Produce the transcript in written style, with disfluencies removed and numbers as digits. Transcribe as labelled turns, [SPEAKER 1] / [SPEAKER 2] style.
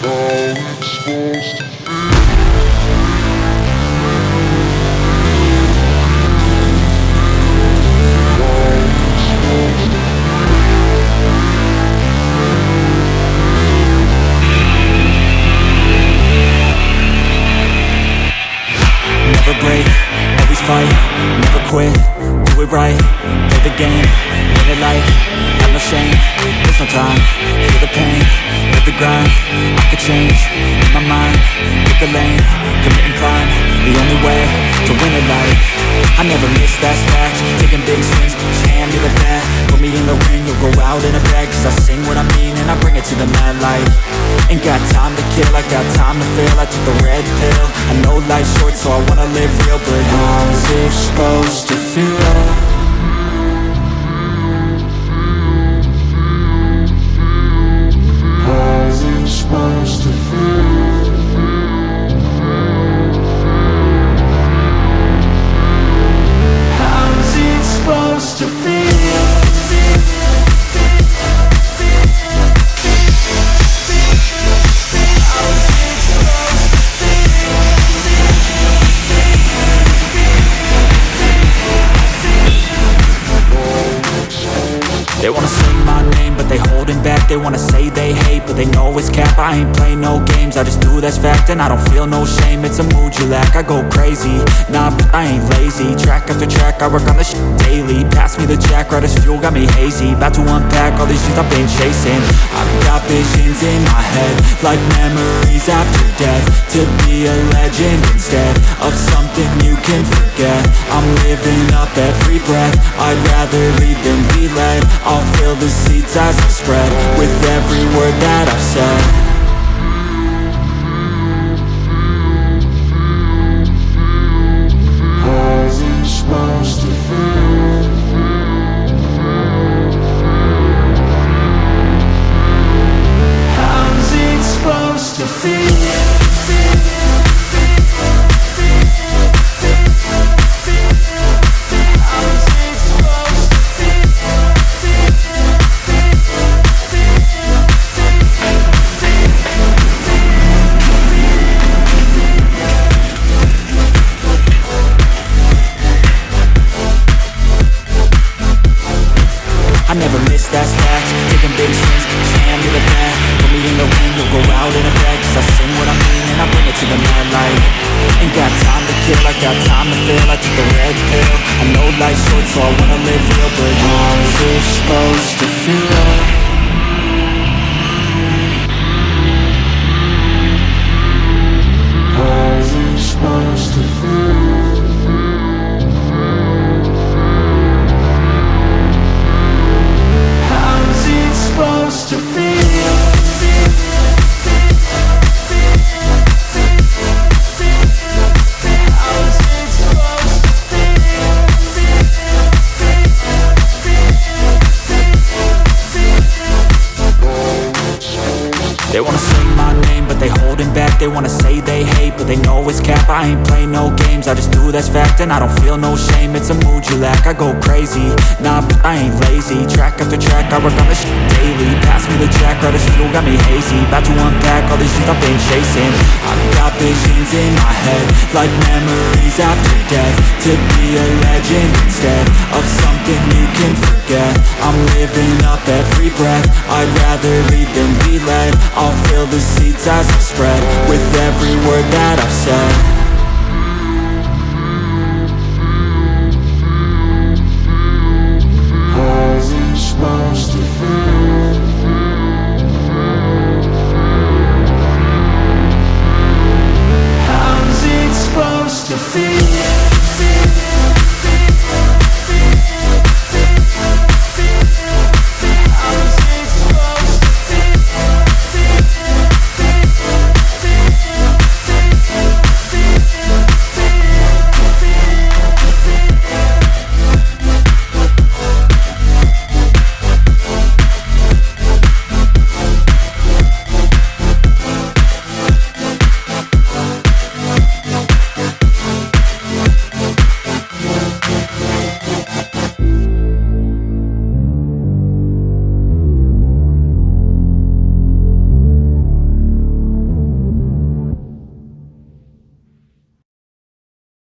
[SPEAKER 1] Never break, always fight, never quit, do it right, play the game, win it life, have no shame, there's no time, feel the pain, live the grind, I could change, in my mind, pick a lane, commit and climb, the only way to win it life. I never miss, that's fact, taking big swings, put your hand to the bat, put me in the ring, you'll go out in a bag, cause I sing what I mean and I bring it to the mad light. Ain't got time to kill, I got time to feel, I took the red pill, I know life's short so I wanna live real, but how's it supposed to feel? How's it supposed to feel? How's it supposed to feel? They wanna sing my name, but they holding back. They wanna say they hate, but they know it's cap. I ain't play no games, I just do that's fact. And I don't feel no shame, it's a mood you lack. I go crazy, nah, but I ain't lazy. Track after track, I work on this shit daily. Pass me the jack, right as fuel, got me hazy. About to unpack all these things I've been chasing. I've got visions in my head, like memories after death. To be a legend instead of something you can forget. I'm living up every breath, I'd rather lead than be led. I'll fill the seats as I spread with every word that I've said. How's it supposed to feel? How's it supposed to feel? I never miss, that's fact. Taking big swings, put your hand to the bat. Put me in the ring, you'll go out in a bag. Cause I sing what I mean and I bring it to the mad light. Ain't got time to kill, I got time to feel. I took the red pill, I know life's short so I wanna live real. But how's it supposed to feel? How's it supposed to feel? Supposed to feel. They wanna sing my name, but they holding back. They wanna say they hate, but they know it's cap. I ain't play no games, I just do that's fact. And I don't feel no shame, it's a mood you lack. I go crazy, nah, but I ain't lazy. Track after track, I work on this shit daily. Pass me the jack, right as fuel, got me hazy. About to unpack all these things I've been chasing. I've got visions in my head, like memories after death. To be a legend instead of something you can forget. I'm living up every breath, I'd rather lead than be led. I'll fill the seats as I spread with every word that I've said.